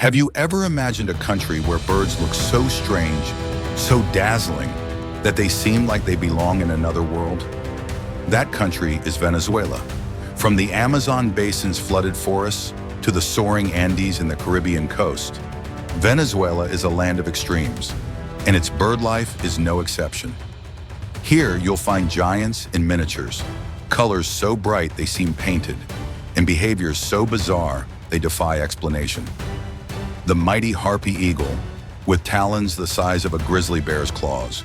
Have you ever imagined a country where birds look so strange, so dazzling, that they seem like they belong in another world? That country is Venezuela. From the Amazon basin's flooded forests to the soaring Andes and the Caribbean coast, Venezuela is a land of extremes, and its bird life is no exception. Here you'll find giants and miniatures, colors so bright they seem painted, and behaviors so bizarre they defy explanation. The mighty Harpy Eagle, with talons the size of a grizzly bear's claws.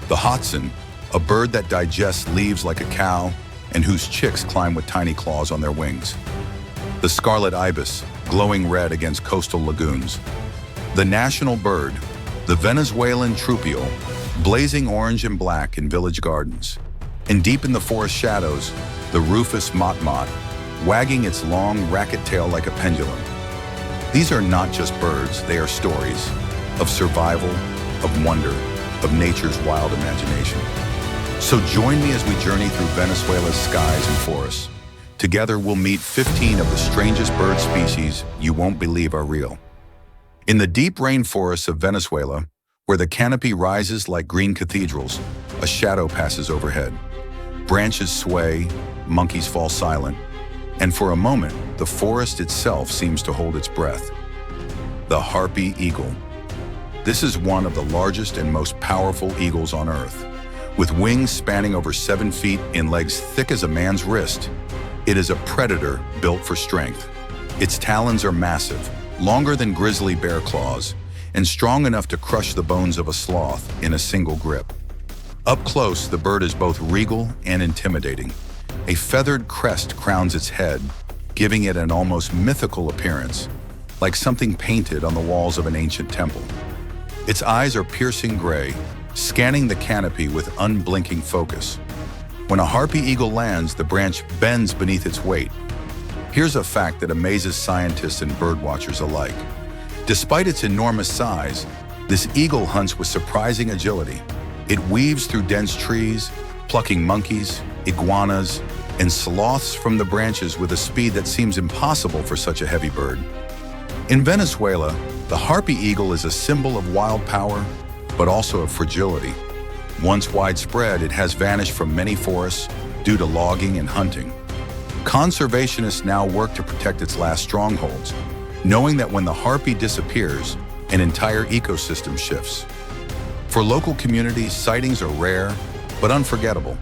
The Hoatzin, a bird that digests leaves like a cow and whose chicks climb with tiny claws on their wings. The Scarlet Ibis, glowing red against coastal lagoons. The national bird, the Venezuelan Troupial, blazing orange and black in village gardens. And deep in the forest shadows, the Rufous Motmot, wagging its long racket tail like a pendulum. These are not just birds, they are stories of survival, of wonder, of nature's wild imagination. So join me as we journey through Venezuela's skies and forests. Together we'll meet 15 of the strangest bird species you won't believe are real. In the deep rainforests of Venezuela, where the canopy rises like green cathedrals, a shadow passes overhead. Branches sway, monkeys fall silent, and for a moment, the forest itself seems to hold its breath. The Harpy Eagle. This is one of the largest and most powerful eagles on Earth. With wings spanning over 7 feet and legs thick as a man's wrist, it is a predator built for strength. Its talons are massive, longer than grizzly bear claws, and strong enough to crush the bones of a sloth in a single grip. Up close, the bird is both regal and intimidating. A feathered crest crowns its head, giving it an almost mythical appearance, like something painted on the walls of an ancient temple. Its eyes are piercing gray, scanning the canopy with unblinking focus. When a Harpy Eagle lands, the branch bends beneath its weight. Here's a fact that amazes scientists and birdwatchers alike. Despite its enormous size, this eagle hunts with surprising agility. It weaves through dense trees, plucking monkeys, iguanas, and sloths from the branches with a speed that seems impossible for such a heavy bird. In Venezuela, the Harpy Eagle is a symbol of wild power, but also of fragility. Once widespread, it has vanished from many forests due to logging and hunting. Conservationists now work to protect its last strongholds, knowing that when the harpy disappears, an entire ecosystem shifts. For local communities, sightings are rare, but unforgettable.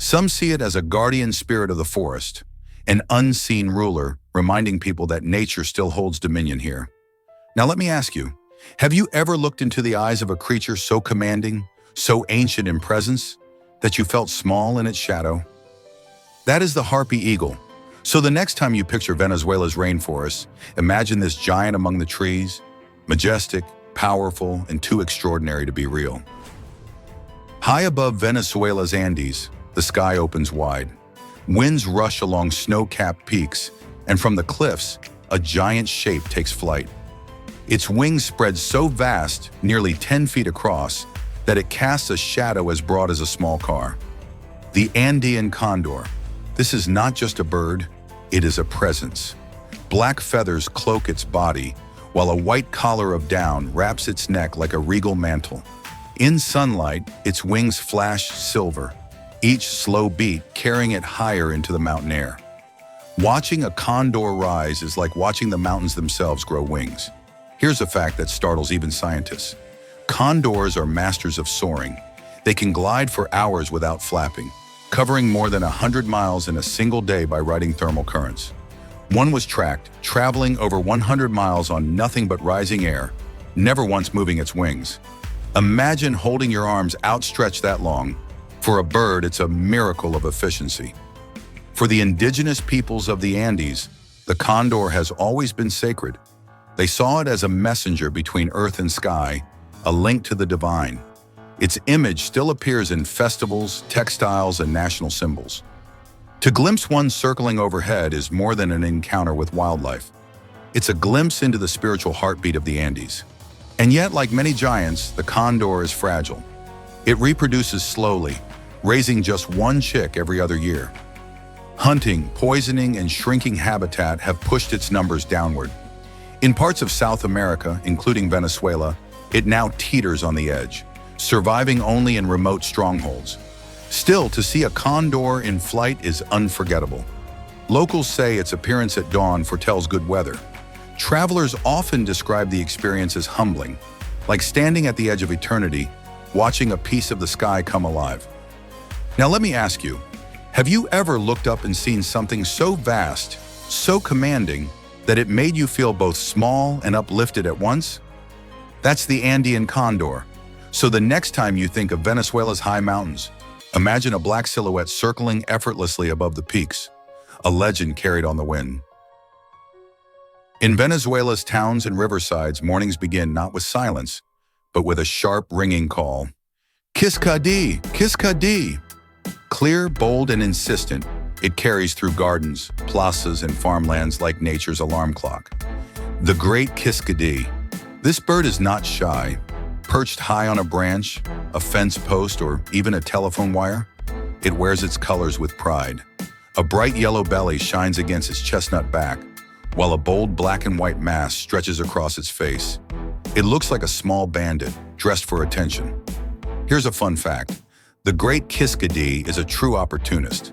Some see it as a guardian spirit of the forest, an unseen ruler reminding people that nature still holds dominion here. Now let me ask you, have you ever looked into the eyes of a creature so commanding, so ancient in presence, that you felt small in its shadow? That is the Harpy Eagle. So the next time you picture Venezuela's rainforests, imagine this giant among the trees, majestic, powerful, and too extraordinary to be real. High above Venezuela's Andes, the sky opens wide. Winds rush along snow-capped peaks, and from the cliffs, a giant shape takes flight. Its wings spread so vast, nearly 10 feet across, that it casts a shadow as broad as a small car. The Andean Condor. This is not just a bird, it is a presence. Black feathers cloak its body, while a white collar of down wraps its neck like a regal mantle. In sunlight, its wings flash silver, each slow beat carrying it higher into the mountain air. Watching a condor rise is like watching the mountains themselves grow wings. Here's a fact that startles even scientists. Condors are masters of soaring. They can glide for hours without flapping, covering more than 100 miles in a single day by riding thermal currents. One was tracked, traveling over 100 miles on nothing but rising air, never once moving its wings. Imagine holding your arms outstretched that long. For a bird, it's a miracle of efficiency. For the indigenous peoples of the Andes, the condor has always been sacred. They saw it as a messenger between earth and sky, a link to the divine. Its image still appears in festivals, textiles, and national symbols. To glimpse one circling overhead is more than an encounter with wildlife. It's a glimpse into the spiritual heartbeat of the Andes. And yet, like many giants, the condor is fragile. It reproduces slowly, raising just one chick every other year. Hunting, poisoning, and shrinking habitat have pushed its numbers downward. In parts of South America, including Venezuela, it now teeters on the edge, surviving only in remote strongholds. Still, to see a condor in flight is unforgettable. Locals say its appearance at dawn foretells good weather. Travelers often describe the experience as humbling, like standing at the edge of eternity, watching a piece of the sky come alive. Now let me ask you, have you ever looked up and seen something so vast, so commanding, that it made you feel both small and uplifted at once? That's the Andean condor. So the next time you think of Venezuela's high mountains, imagine a black silhouette circling effortlessly above the peaks, a legend carried on the wind. In Venezuela's towns and riversides, mornings begin not with silence, but with a sharp, ringing call. Kiskadee! Kiskadee! Clear, bold, and insistent, it carries through gardens, plazas, and farmlands like nature's alarm clock. The great Kiskadee. This bird is not shy. Perched high on a branch, a fence post, or even a telephone wire, it wears its colors with pride. A bright yellow belly shines against its chestnut back, while a bold black and white mask stretches across its face. It looks like a small bandit, dressed for attention. Here's a fun fact. The great Kiskadee is a true opportunist.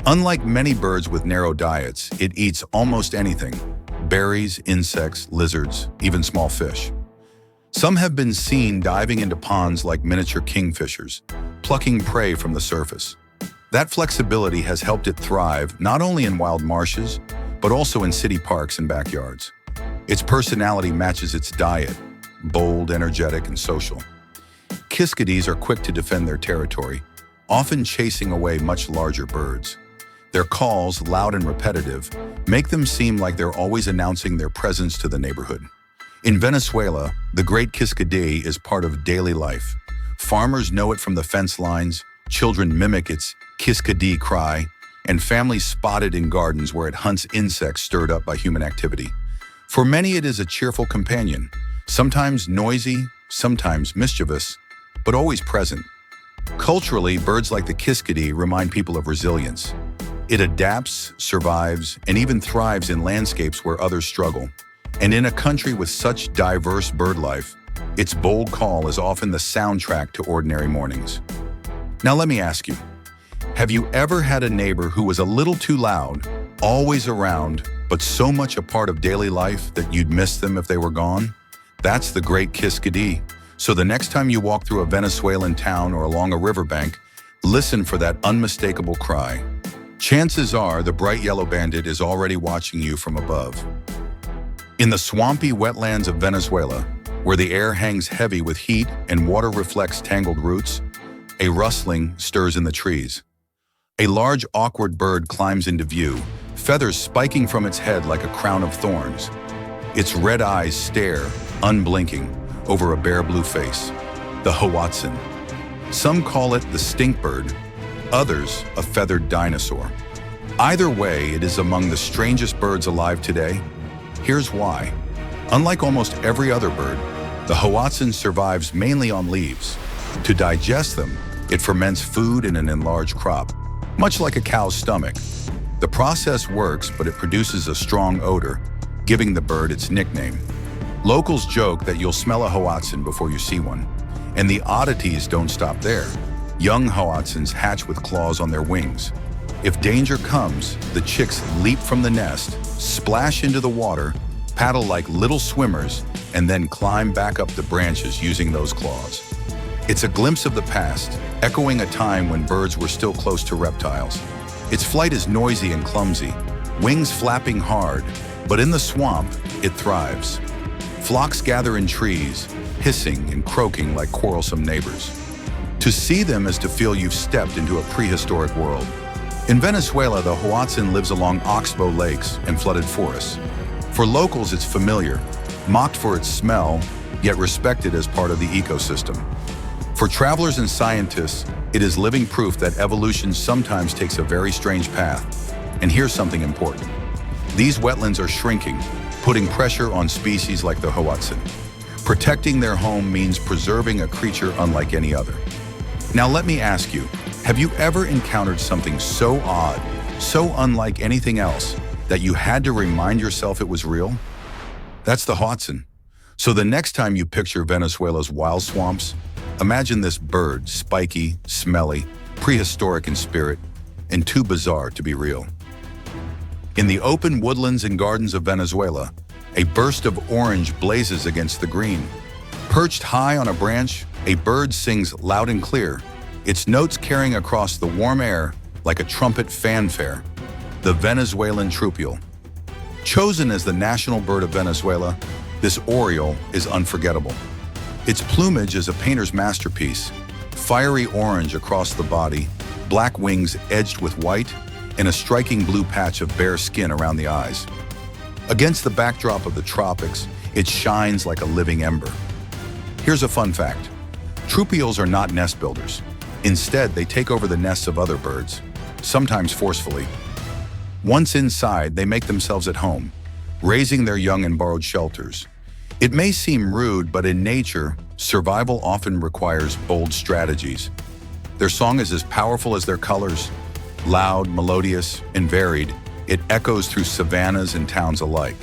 Unlike many birds with narrow diets, it eats almost anything: berries, insects, lizards, even small fish. Some have been seen diving into ponds like miniature kingfishers, plucking prey from the surface. That flexibility has helped it thrive not only in wild marshes, but also in city parks and backyards. Its personality matches its diet, bold, energetic, and social. Kiskadees are quick to defend their territory, often chasing away much larger birds. Their calls, loud and repetitive, make them seem like they're always announcing their presence to the neighborhood. In Venezuela, the great Kiskadee is part of daily life. Farmers know it from the fence lines, children mimic its Kiskadee cry, and families spot it in gardens where it hunts insects stirred up by human activity. For many, it is a cheerful companion, sometimes noisy, sometimes mischievous, but always present. Culturally, birds like the Kiskadee remind people of resilience. It adapts, survives, and even thrives in landscapes where others struggle. And in a country with such diverse bird life, its bold call is often the soundtrack to ordinary mornings. Now let me ask you, have you ever had a neighbor who was a little too loud, always around, but so much a part of daily life that you'd miss them if they were gone? That's the great Kiskadee. So the next time you walk through a Venezuelan town or along a riverbank, listen for that unmistakable cry. Chances are the bright yellow bandit is already watching you from above. In the swampy wetlands of Venezuela, where the air hangs heavy with heat and water reflects tangled roots, a rustling stirs in the trees. A large, awkward bird climbs into view, feathers spiking from its head like a crown of thorns. Its red eyes stare, unblinking, over a bare blue face, the Hoatzin. Some call it the stink bird, others a feathered dinosaur. Either way, it is among the strangest birds alive today. Here's why. Unlike almost every other bird, the Hoatzin survives mainly on leaves. To digest them, it ferments food in an enlarged crop, much like a cow's stomach. The process works, but it produces a strong odor, giving the bird its nickname. Locals joke that you'll smell a Hoatzin before you see one. And the oddities don't stop there. Young Hoatzins hatch with claws on their wings. If danger comes, the chicks leap from the nest, splash into the water, paddle like little swimmers, and then climb back up the branches using those claws. It's a glimpse of the past, echoing a time when birds were still close to reptiles. Its flight is noisy and clumsy, wings flapping hard, but in the swamp, it thrives. Flocks gather in trees, hissing and croaking like quarrelsome neighbors. To see them is to feel you've stepped into a prehistoric world. In Venezuela, the Hoatzin lives along oxbow lakes and flooded forests. For locals, it's familiar, mocked for its smell, yet respected as part of the ecosystem. For travelers and scientists, it is living proof that evolution sometimes takes a very strange path. And here's something important. These wetlands are shrinking, putting pressure on species like the Hoatzin. Protecting their home means preserving a creature unlike any other. Now let me ask you, have you ever encountered something so odd, so unlike anything else, that you had to remind yourself it was real? That's the Hoatzin. So the next time you picture Venezuela's wild swamps, imagine this bird, spiky, smelly, prehistoric in spirit, and too bizarre to be real. In the open woodlands and gardens of Venezuela, a burst of orange blazes against the green. Perched high on a branch, a bird sings loud and clear, its notes carrying across the warm air like a trumpet fanfare. The Venezuelan Troupial. Chosen as the national bird of Venezuela, this oriole is unforgettable. Its plumage is a painter's masterpiece, fiery orange across the body, black wings edged with white, and a striking blue patch of bare skin around the eyes. Against the backdrop of the tropics, it shines like a living ember. Here's a fun fact. Troupials are not nest builders. Instead, they take over the nests of other birds, sometimes forcefully. Once inside, they make themselves at home, raising their young in borrowed shelters. It may seem rude, but in nature, survival often requires bold strategies. Their song is as powerful as their colors. Loud, melodious, and varied, it echoes through savannas and towns alike.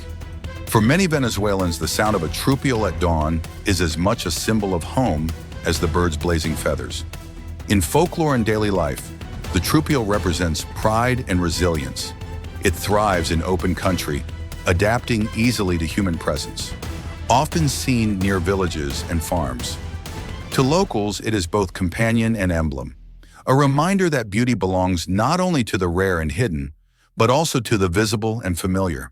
For many Venezuelans, the sound of a troupial at dawn is as much a symbol of home as the bird's blazing feathers. In folklore and daily life, the troupial represents pride and resilience. It thrives in open country, adapting easily to human presence, often seen near villages and farms. To locals, it is both companion and emblem, a reminder that beauty belongs not only to the rare and hidden, but also to the visible and familiar.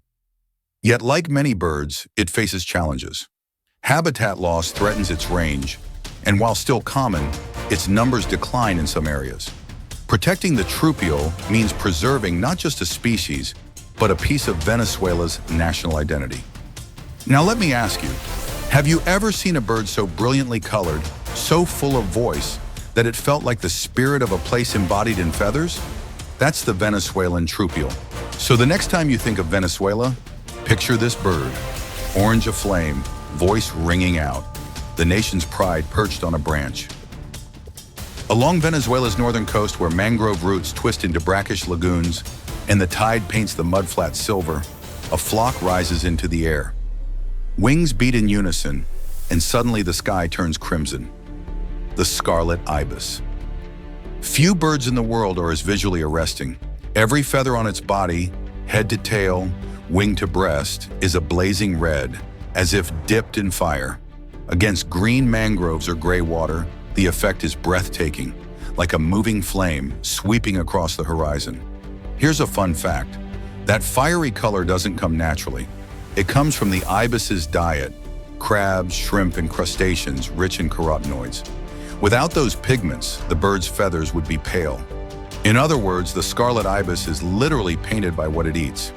Yet, like many birds, it faces challenges. Habitat loss threatens its range, and while still common, its numbers decline in some areas. Protecting the troupial means preserving not just a species, but a piece of Venezuela's national identity. Now let me ask you, have you ever seen a bird so brilliantly colored, so full of voice, that it felt like the spirit of a place embodied in feathers? That's the Venezuelan troupial. So the next time you think of Venezuela, picture this bird, orange aflame, voice ringing out, the nation's pride perched on a branch. Along Venezuela's northern coast, where mangrove roots twist into brackish lagoons and the tide paints the mudflat silver, a flock rises into the air. Wings beat in unison, and suddenly the sky turns crimson. The Scarlet Ibis. Few birds in the world are as visually arresting. Every feather on its body, head to tail, wing to breast, is a blazing red, as if dipped in fire. Against green mangroves or gray water, the effect is breathtaking, like a moving flame sweeping across the horizon. Here's a fun fact. That fiery color doesn't come naturally. It comes from the ibis's diet, crabs, shrimp, and crustaceans rich in carotenoids. Without those pigments, the bird's feathers would be pale. In other words, the scarlet ibis is literally painted by what it eats.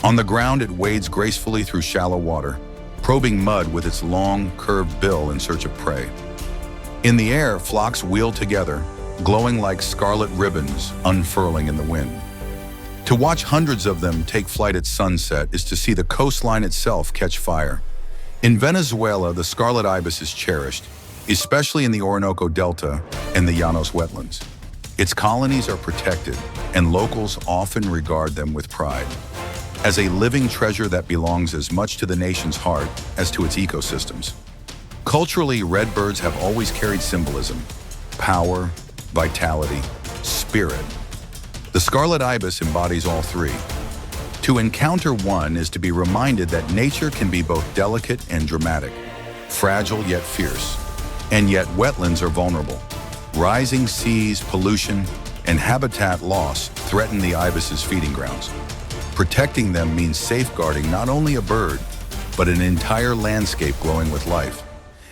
On the ground, it wades gracefully through shallow water, probing mud with its long, curved bill in search of prey. In the air, flocks wheel together, glowing like scarlet ribbons unfurling in the wind. To watch hundreds of them take flight at sunset is to see the coastline itself catch fire. In Venezuela, the scarlet ibis is cherished, especially in the Orinoco Delta and the Llanos wetlands. Its colonies are protected, and locals often regard them with pride, as a living treasure that belongs as much to the nation's heart as to its ecosystems. Culturally, red birds have always carried symbolism: power, vitality, spirit. The scarlet ibis embodies all three. To encounter one is to be reminded that nature can be both delicate and dramatic, fragile yet fierce. And yet wetlands are vulnerable. Rising seas, pollution, and habitat loss threaten the ibis's feeding grounds. Protecting them means safeguarding not only a bird, but an entire landscape glowing with life.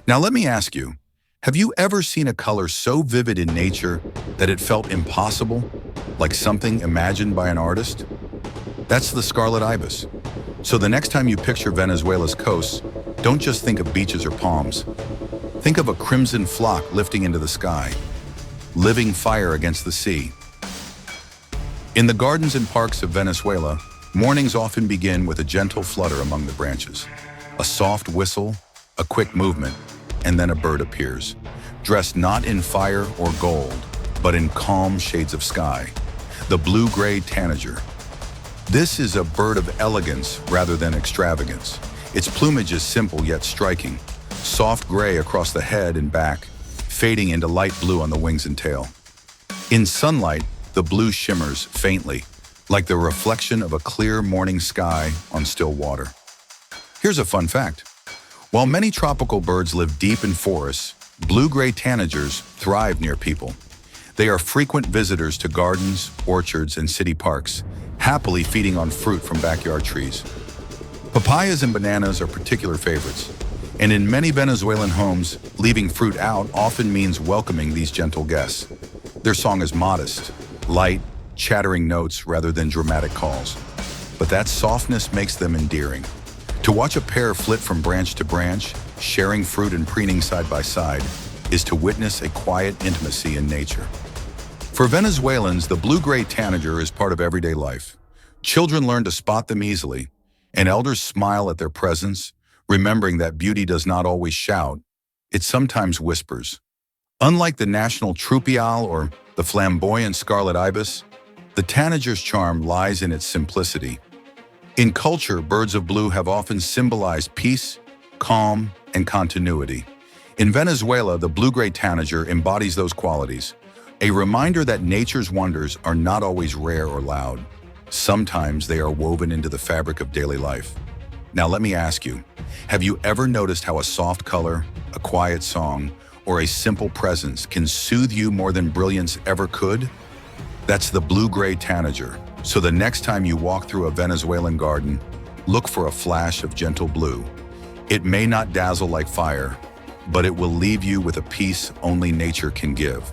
Now let me ask you, have you ever seen a color so vivid in nature that it felt impossible, like something imagined by an artist? That's the scarlet ibis. So the next time you picture Venezuela's coasts, don't just think of beaches or palms. Think of a crimson flock lifting into the sky, living fire against the sea. In the gardens and parks of Venezuela, mornings often begin with a gentle flutter among the branches. A soft whistle, a quick movement, and then a bird appears, dressed not in fire or gold, but in calm shades of sky, the blue-gray tanager. This is a bird of elegance rather than extravagance. Its plumage is simple yet striking, soft gray across the head and back, fading into light blue on the wings and tail. In sunlight, the blue shimmers faintly, like the reflection of a clear morning sky on still water. Here's a fun fact. While many tropical birds live deep in forests, blue-gray tanagers thrive near people. They are frequent visitors to gardens, orchards, and city parks, happily feeding on fruit from backyard trees. Papayas and bananas are particular favorites, and in many Venezuelan homes, leaving fruit out often means welcoming these gentle guests. Their song is modest, light, chattering notes rather than dramatic calls. But that softness makes them endearing. To watch a pair flit from branch to branch, sharing fruit and preening side by side, is to witness a quiet intimacy in nature. For Venezuelans, the blue-gray tanager is part of everyday life. Children learn to spot them easily, and elders smile at their presence, remembering that beauty does not always shout, it sometimes whispers. Unlike the national Troupial or the flamboyant Scarlet Ibis, the tanager's charm lies in its simplicity. In culture, birds of blue have often symbolized peace, calm, and continuity. In Venezuela, the blue-gray tanager embodies those qualities, a reminder that nature's wonders are not always rare or loud. Sometimes they are woven into the fabric of daily life. Now let me ask you, have you ever noticed how a soft color, a quiet song, or a simple presence can soothe you more than brilliance ever could? That's the blue-gray tanager. So the next time you walk through a Venezuelan garden, look for a flash of gentle blue. It may not dazzle like fire, but it will leave you with a peace only nature can give.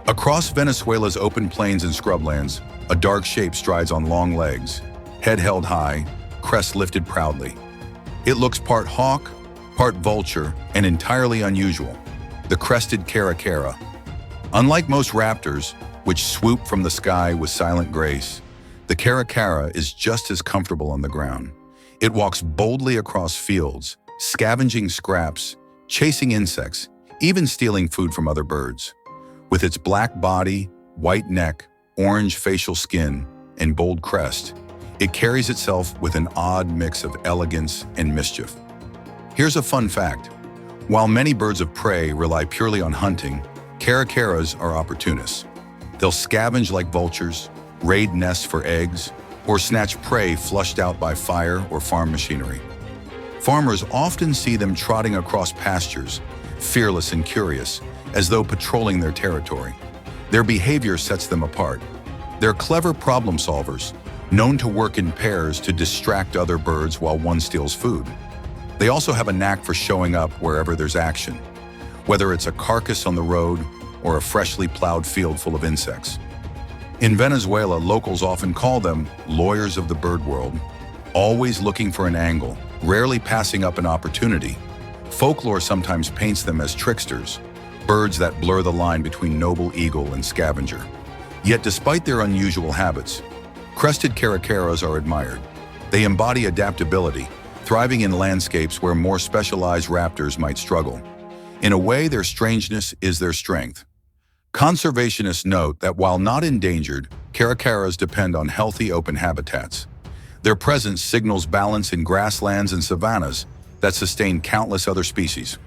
Across Venezuela's open plains and scrublands, a dark shape strides on long legs, head held high, crest lifted proudly. It looks part hawk, part vulture, and entirely unusual, the crested caracara. Unlike most raptors, which swoop from the sky with silent grace, the caracara is just as comfortable on the ground. It walks boldly across fields, scavenging scraps, chasing insects, even stealing food from other birds. With its black body, white neck, orange facial skin, and bold crest, it carries itself with an odd mix of elegance and mischief. Here's a fun fact. While many birds of prey rely purely on hunting, caracaras are opportunists. They'll scavenge like vultures, raid nests for eggs, or snatch prey flushed out by fire or farm machinery. Farmers often see them trotting across pastures, fearless and curious, as though patrolling their territory. Their behavior sets them apart. They're clever problem solvers, known to work in pairs to distract other birds while one steals food. They also have a knack for showing up wherever there's action, whether it's a carcass on the road or a freshly plowed field full of insects. In Venezuela, locals often call them lawyers of the bird world, always looking for an angle, rarely passing up an opportunity. Folklore sometimes paints them as tricksters, birds that blur the line between noble eagle and scavenger. Yet despite their unusual habits, crested caracaras are admired. They embody adaptability, thriving in landscapes where more specialized raptors might struggle. In a way, their strangeness is their strength. Conservationists note that while not endangered, caracaras depend on healthy open habitats. Their presence signals balance in grasslands and savannas that sustain countless other species.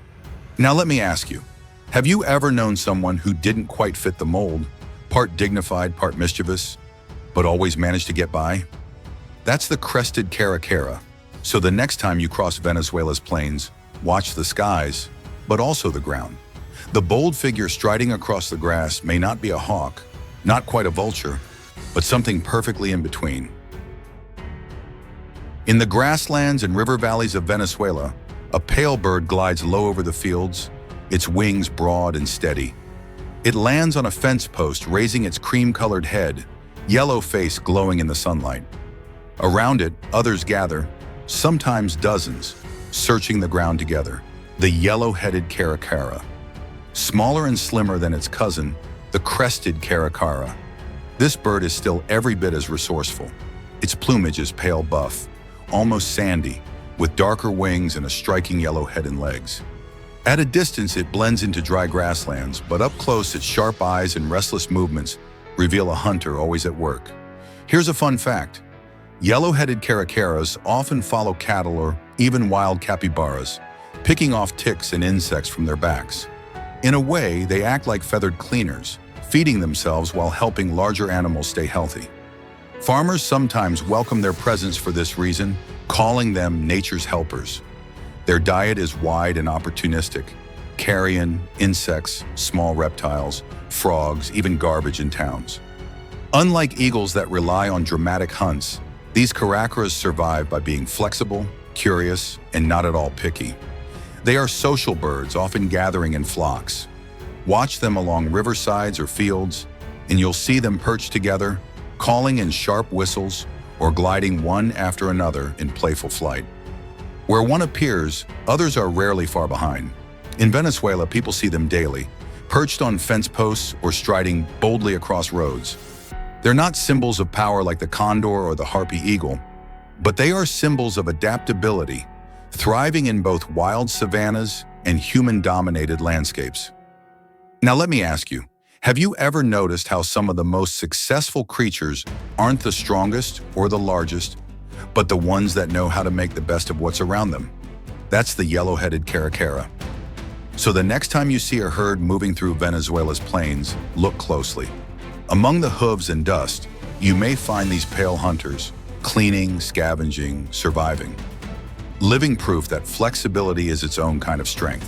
Now let me ask you, have you ever known someone who didn't quite fit the mold, part dignified, part mischievous, but always managed to get by? That's the crested caracara. So the next time you cross Venezuela's plains, watch the skies, but also the ground. The bold figure striding across the grass may not be a hawk, not quite a vulture, but something perfectly in between. In the grasslands and river valleys of Venezuela, a pale bird glides low over the fields, its wings broad and steady. It lands on a fence post, raising its cream-colored head, yellow face glowing in the sunlight. Around it, others gather, sometimes dozens, searching the ground together. The yellow-headed caracara. Smaller and slimmer than its cousin, the crested caracara. This bird is still every bit as resourceful. Its plumage is pale buff, almost sandy, with darker wings and a striking yellow head and legs. At a distance, it blends into dry grasslands, but up close, its sharp eyes and restless movements reveal a hunter always at work. Here's a fun fact. Yellow-headed caracaras often follow cattle or even wild capybaras, picking off ticks and insects from their backs. In a way, they act like feathered cleaners, feeding themselves while helping larger animals stay healthy. Farmers sometimes welcome their presence for this reason, calling them nature's helpers. Their diet is wide and opportunistic: carrion, insects, small reptiles, frogs, even garbage in towns. Unlike eagles that rely on dramatic hunts, these caracaras survive by being flexible, curious, and not at all picky. They are social birds, often gathering in flocks. Watch them along riversides or fields, and you'll see them perched together, calling in sharp whistles or gliding one after another in playful flight. Where one appears, others are rarely far behind. In Venezuela, people see them daily, perched on fence posts or striding boldly across roads. They're not symbols of power like the Condor or the Harpy Eagle, but they are symbols of adaptability, thriving in both wild savannas and human-dominated landscapes. Now let me ask you, have you ever noticed how some of the most successful creatures aren't the strongest or the largest, but the ones that know how to make the best of what's around them? That's the yellow-headed caracara. So the next time you see a herd moving through Venezuela's plains, look closely. Among the hooves and dust, you may find these pale hunters, cleaning, scavenging, surviving. Living proof that flexibility is its own kind of strength.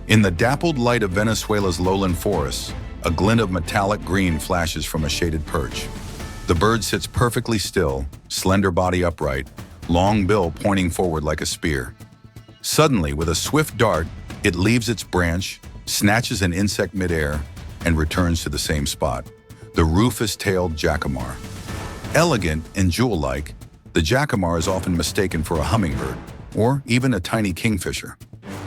In the dappled light of Venezuela's lowland forests, a glint of metallic green flashes from a shaded perch. The bird sits perfectly still, slender body upright, long bill pointing forward like a spear. Suddenly, with a swift dart, it leaves its branch, snatches an insect midair, and returns to the same spot, the Rufous-tailed jacamar. Elegant and jewel-like, the jacamar is often mistaken for a hummingbird, or even a tiny kingfisher.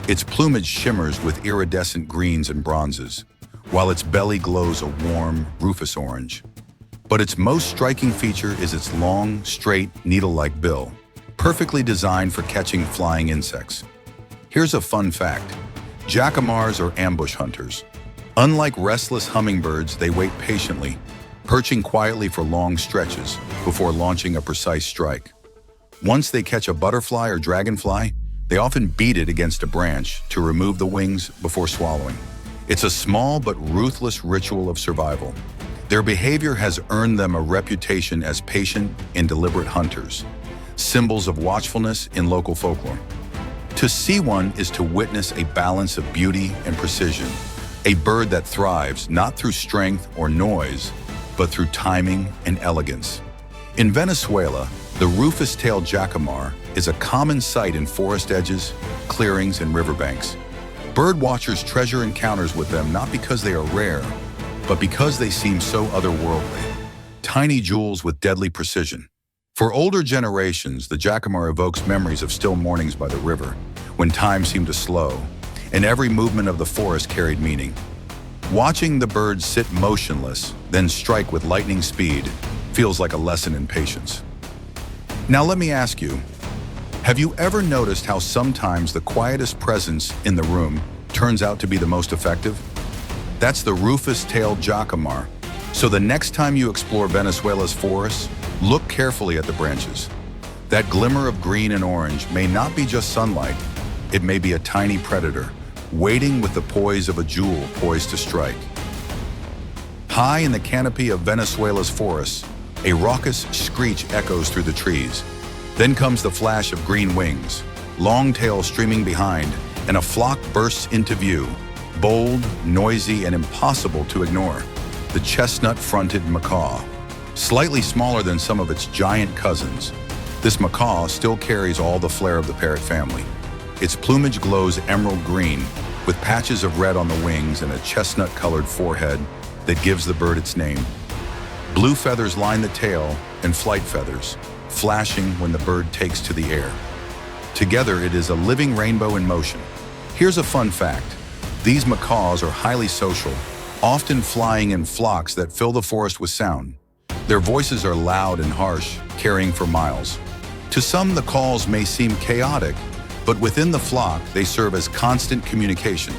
Its plumage shimmers with iridescent greens and bronzes, while its belly glows a warm, rufous orange. But its most striking feature is its long, straight, needle-like bill, perfectly designed for catching flying insects. Here's a fun fact: jacamars are ambush hunters. Unlike restless hummingbirds, they wait patiently, perching quietly for long stretches before launching a precise strike. Once they catch a butterfly or dragonfly, they often beat it against a branch to remove the wings before swallowing. It's a small but ruthless ritual of survival. Their behavior has earned them a reputation as patient and deliberate hunters, symbols of watchfulness in local folklore. To see one is to witness a balance of beauty and precision, a bird that thrives not through strength or noise, but through timing and elegance. In Venezuela, the Rufous-tailed jacamar is a common sight in forest edges, clearings, and riverbanks. Bird watchers treasure encounters with them not because they are rare, but because they seem so otherworldly, tiny jewels with deadly precision. For older generations, the jacamar evokes memories of still mornings by the river, when time seemed to slow, and every movement of the forest carried meaning. Watching the birds sit motionless, then strike with lightning speed, feels like a lesson in patience. Now let me ask you, have you ever noticed how sometimes the quietest presence in the room turns out to be the most effective? That's the Rufous-tailed jacamar. So the next time you explore Venezuela's forests, look carefully at the branches. That glimmer of green and orange may not be just sunlight, it may be a tiny predator, waiting with the poise of a jewel poised to strike. High in the canopy of Venezuela's forests, a raucous screech echoes through the trees. Then comes the flash of green wings, long tail streaming behind, and a flock bursts into view, bold, noisy, and impossible to ignore. The Chestnut-fronted Macaw. Slightly smaller than some of its giant cousins, this macaw still carries all the flair of the parrot family. Its plumage glows emerald green, with patches of red on the wings and a chestnut-colored forehead that gives the bird its name. Blue feathers line the tail, and flight feathers, flashing when the bird takes to the air. Together, it is a living rainbow in motion. Here's a fun fact: these macaws are highly social, often flying in flocks that fill the forest with sound. Their voices are loud and harsh, carrying for miles. To some, the calls may seem chaotic, but within the flock, they serve as constant communication,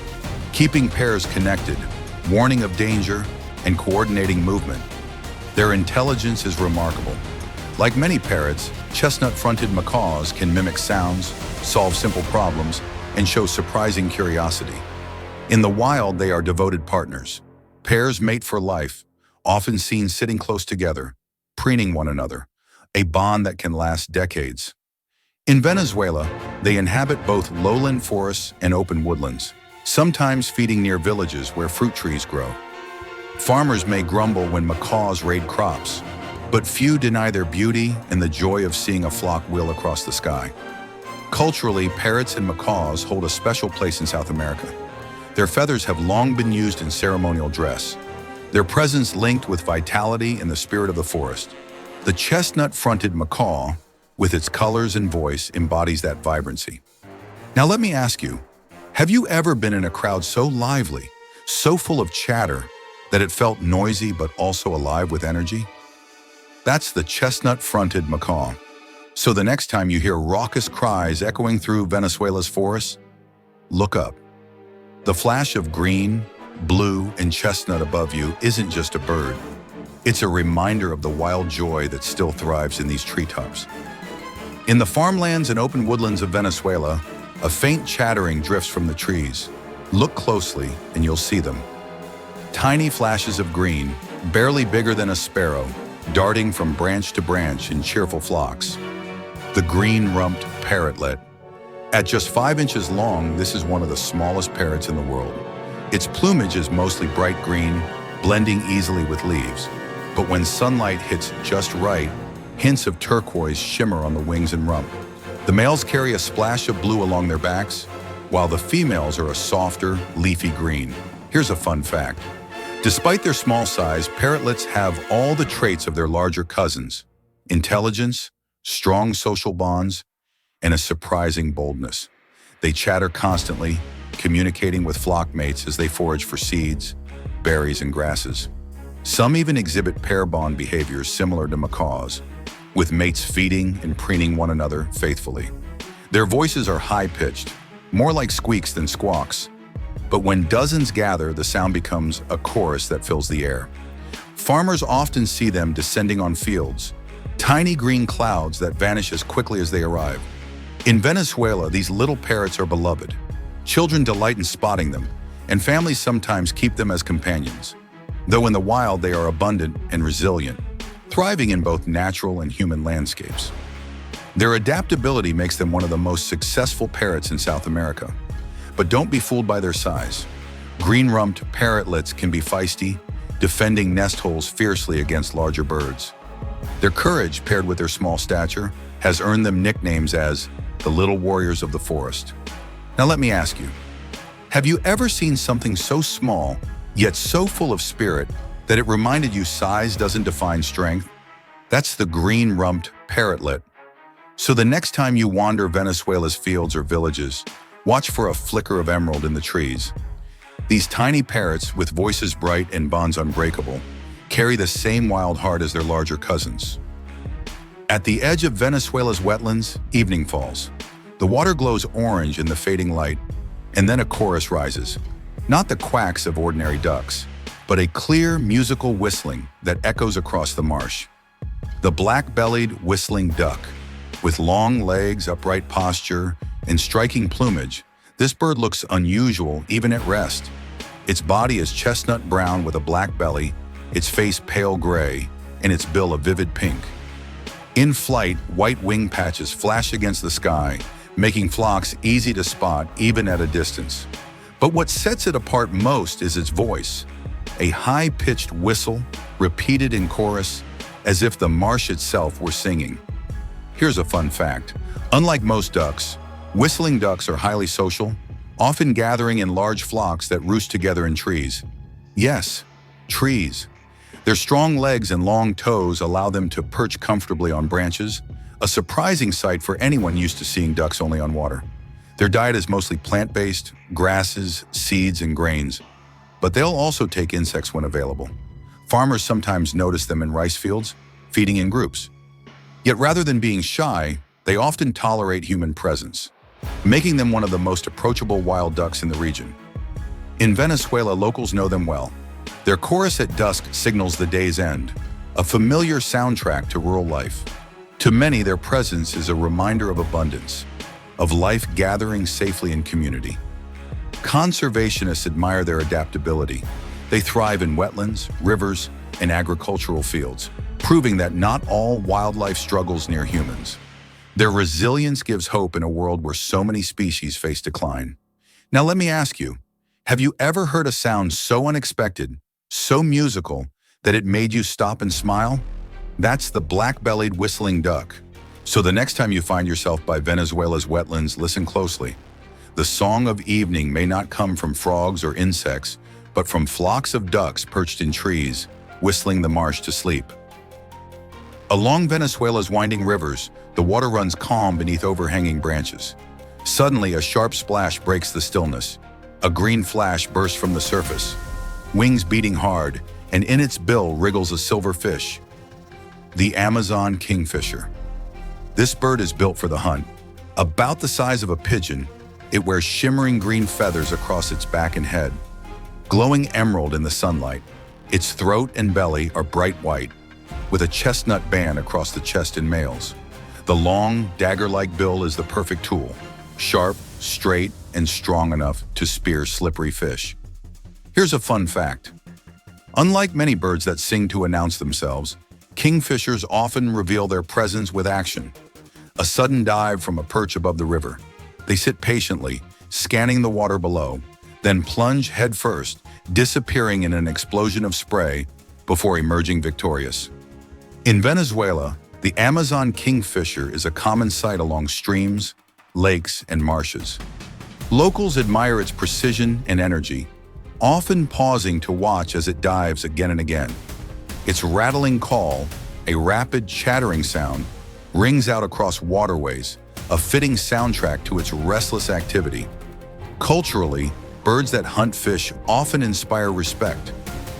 keeping pairs connected, warning of danger, and coordinating movement. Their intelligence is remarkable. Like many parrots, chestnut-fronted macaws can mimic sounds, solve simple problems, and show surprising curiosity. In the wild, they are devoted partners. Pairs mate for life, often seen sitting close together, preening one another, a bond that can last decades. In Venezuela, they inhabit both lowland forests and open woodlands, sometimes feeding near villages where fruit trees grow. Farmers may grumble when macaws raid crops, but few deny their beauty and the joy of seeing a flock wheel across the sky. Culturally, parrots and macaws hold a special place in South America. Their feathers have long been used in ceremonial dress, their presence linked with vitality and the spirit of the forest. The chestnut-fronted macaw, with its colors and voice, embodies that vibrancy. Now let me ask you, have you ever been in a crowd so lively, so full of chatter, that it felt noisy but also alive with energy? That's the chestnut-fronted macaw. So the next time you hear raucous cries echoing through Venezuela's forests, look up. The flash of green, blue, and chestnut above you isn't just a bird. It's a reminder of the wild joy that still thrives in these treetops. In the farmlands and open woodlands of Venezuela, a faint chattering drifts from the trees. Look closely and you'll see them. Tiny flashes of green, barely bigger than a sparrow, darting from branch to branch in cheerful flocks. The green-rumped parrotlet. At just 5 inches long, this is one of the smallest parrots in the world. Its plumage is mostly bright green, blending easily with leaves. But when sunlight hits just right, hints of turquoise shimmer on the wings and rump. The males carry a splash of blue along their backs, while the females are a softer, leafy green. Here's a fun fact. Despite their small size, parrotlets have all the traits of their larger cousins: intelligence, strong social bonds, and a surprising boldness. They chatter constantly, communicating with flock mates as they forage for seeds, berries, and grasses. Some even exhibit pair bond behaviors similar to macaws, with mates feeding and preening one another faithfully. Their voices are high-pitched, more like squeaks than squawks. But when dozens gather, the sound becomes a chorus that fills the air. Farmers often see them descending on fields, tiny green clouds that vanish as quickly as they arrive. In Venezuela, these little parrots are beloved. Children delight in spotting them, and families sometimes keep them as companions. Though in the wild, they are abundant and resilient, thriving in both natural and human landscapes. Their adaptability makes them one of the most successful parrots in South America. But don't be fooled by their size. Green-rumped parrotlets can be feisty, defending nest holes fiercely against larger birds. Their courage, paired with their small stature, has earned them nicknames as the little warriors of the forest. Now let me ask you, have you ever seen something so small, yet so full of spirit, that it reminded you size doesn't define strength? That's the green-rumped parrotlet. So the next time you wander Venezuela's fields or villages, watch for a flicker of emerald in the trees. These tiny parrots, with voices bright and bonds unbreakable, carry the same wild heart as their larger cousins. At the edge of Venezuela's wetlands, evening falls. The water glows orange in the fading light, and then a chorus rises. Not the quacks of ordinary ducks, but a clear musical whistling that echoes across the marsh. The black-bellied whistling duck. With long legs, upright posture, and striking plumage, this bird looks unusual even at rest. Its body is chestnut brown with a black belly, its face pale gray, and its bill a vivid pink. In flight, white wing patches flash against the sky, making flocks easy to spot even at a distance. But what sets it apart most is its voice, a high-pitched whistle repeated in chorus as if the marsh itself were singing. Here's a fun fact. Unlike most ducks, whistling ducks are highly social, often gathering in large flocks that roost together in trees. Yes, trees. Their strong legs and long toes allow them to perch comfortably on branches, a surprising sight for anyone used to seeing ducks only on water. Their diet is mostly plant-based, grasses, seeds, and grains, but they'll also take insects when available. Farmers sometimes notice them in rice fields, feeding in groups. Yet rather than being shy, they often tolerate human presence, making them one of the most approachable wild ducks in the region. In Venezuela, locals know them well. Their chorus at dusk signals the day's end, a familiar soundtrack to rural life. To many, their presence is a reminder of abundance, of life gathering safely in community. Conservationists admire their adaptability. They thrive in wetlands, rivers, and agricultural fields, proving that not all wildlife struggles near humans. Their resilience gives hope in a world where so many species face decline. Now let me ask you, have you ever heard a sound so unexpected, so musical, that it made you stop and smile? That's the black-bellied whistling duck. So the next time you find yourself by Venezuela's wetlands, listen closely. The song of evening may not come from frogs or insects, but from flocks of ducks perched in trees, whistling the marsh to sleep. Along Venezuela's winding rivers, the water runs calm beneath overhanging branches. Suddenly, a sharp splash breaks the stillness. A green flash bursts from the surface, wings beating hard, and in its bill wriggles a silver fish. The Amazon kingfisher. This bird is built for the hunt. About the size of a pigeon, it wears shimmering green feathers across its back and head, glowing emerald in the sunlight. Its throat and belly are bright white, with a chestnut band across the chest in males. The long, dagger-like bill is the perfect tool, sharp, straight, and strong enough to spear slippery fish. Here's a fun fact. Unlike many birds that sing to announce themselves, kingfishers often reveal their presence with action. A sudden dive from a perch above the river. They sit patiently, scanning the water below, then plunge headfirst, disappearing in an explosion of spray before emerging victorious. In Venezuela, the Amazon kingfisher is a common sight along streams, lakes, and marshes. Locals admire its precision and energy, often pausing to watch as it dives again and again. Its rattling call, a rapid chattering sound, rings out across waterways, a fitting soundtrack to its restless activity. Culturally, birds that hunt fish often inspire respect.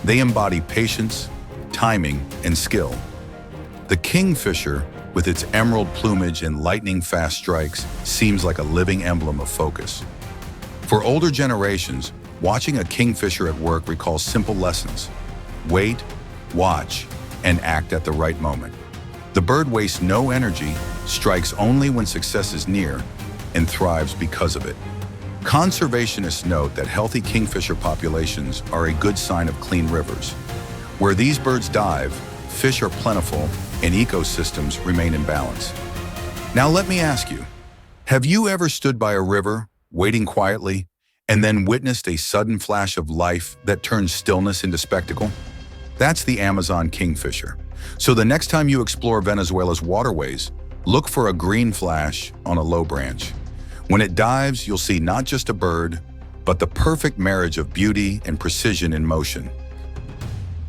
They embody patience, timing, and skill. The kingfisher, with its emerald plumage and lightning-fast strikes, seems like a living emblem of focus. For older generations, watching a kingfisher at work recalls simple lessons. Wait, watch, and act at the right moment. The bird wastes no energy, strikes only when success is near, and thrives because of it. Conservationists note that healthy kingfisher populations are a good sign of clean rivers. Where these birds dive, fish are plentiful, and ecosystems remain in balance. Now let me ask you, have you ever stood by a river, waiting quietly, and then witnessed a sudden flash of life that turns stillness into spectacle? That's the Amazon kingfisher. So the next time you explore Venezuela's waterways, look for a green flash on a low branch. When it dives, you'll see not just a bird, but the perfect marriage of beauty and precision in motion.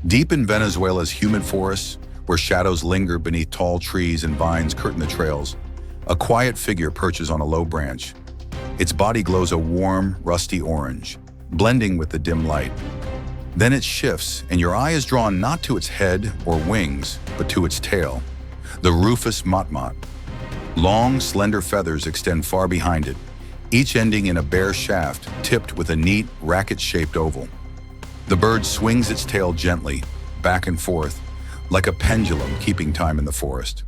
Deep in Venezuela's humid forests, where shadows linger beneath tall trees and vines curtain the trails, a quiet figure perches on a low branch. Its body glows a warm, rusty orange, blending with the dim light. Then it shifts, and your eye is drawn not to its head or wings, but to its tail, the Rufous Motmot. Long, slender feathers extend far behind it, each ending in a bare shaft tipped with a neat, racket-shaped oval. The bird swings its tail gently, back and forth, like a pendulum keeping time in the forest.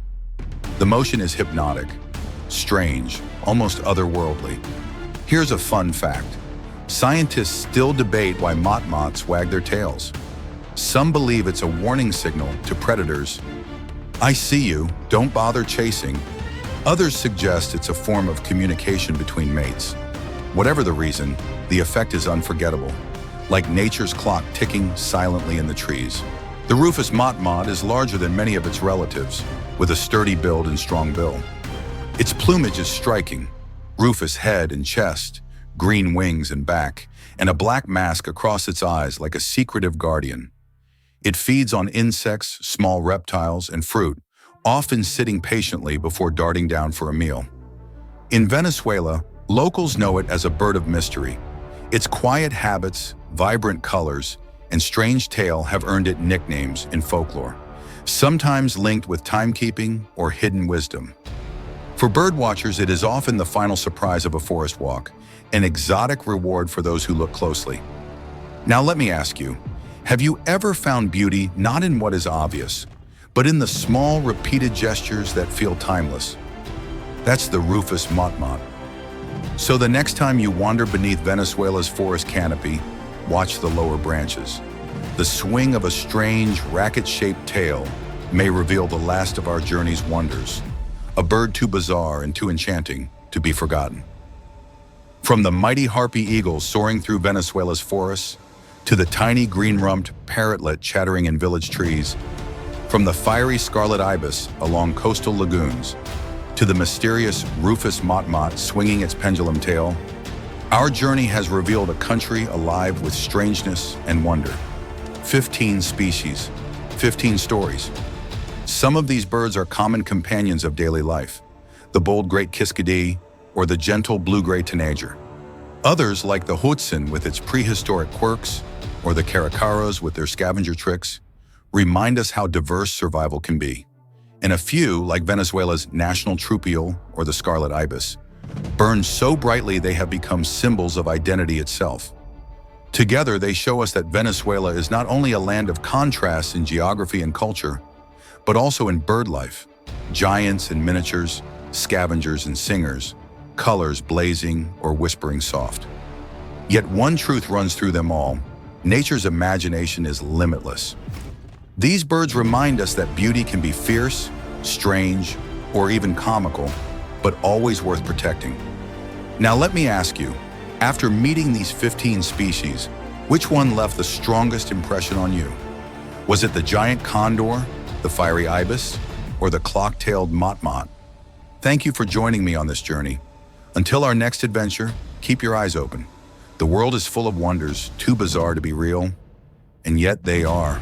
The motion is hypnotic, strange, almost otherworldly. Here's a fun fact. Scientists still debate why motmots wag their tails. Some believe it's a warning signal to predators. I see you, don't bother chasing. Others suggest it's a form of communication between mates. Whatever the reason, the effect is unforgettable, like nature's clock ticking silently in the trees. The Rufous Motmot is larger than many of its relatives, with a sturdy build and strong bill. Its plumage is striking, rufous head and chest, green wings and back, and a black mask across its eyes like a secretive guardian. It feeds on insects, small reptiles, and fruit, often sitting patiently before darting down for a meal. In Venezuela, locals know it as a bird of mystery. Its quiet habits, vibrant colors, and strange tail have earned it nicknames in folklore, sometimes linked with timekeeping or hidden wisdom. For birdwatchers, it is often the final surprise of a forest walk, an exotic reward for those who look closely. Now let me ask you, have you ever found beauty not in what is obvious, but in the small, repeated gestures that feel timeless. That's the Rufous Motmot. So the next time you wander beneath Venezuela's forest canopy, watch the lower branches. The swing of a strange, racket-shaped tail may reveal the last of our journey's wonders, a bird too bizarre and too enchanting to be forgotten. From the mighty Harpy Eagle soaring through Venezuela's forests, to the tiny green-rumped parrotlet chattering in village trees, from the fiery Scarlet Ibis along coastal lagoons, to the mysterious Rufous Motmot swinging its pendulum tail, our journey has revealed a country alive with strangeness and wonder. 15 species, 15 stories. Some of these birds are common companions of daily life, the bold great Kiskadee or the gentle blue-gray tanager. Others, like the Hoatzin with its prehistoric quirks, or the caracaras with their scavenger tricks, remind us how diverse survival can be. And a few, like Venezuela's national Troupial or the Scarlet Ibis, burn so brightly they have become symbols of identity itself. Together, they show us that Venezuela is not only a land of contrasts in geography and culture, but also in bird life, giants and miniatures, scavengers and singers, colors blazing or whispering soft. Yet one truth runs through them all: nature's imagination is limitless. These birds remind us that beauty can be fierce, strange, or even comical, but always worth protecting. Now let me ask you, after meeting these 15 species, which one left the strongest impression on you? Was it the giant condor, the fiery ibis, or the clock-tailed motmot? Thank you for joining me on this journey. Until our next adventure, keep your eyes open. The world is full of wonders too bizarre to be real, and yet they are.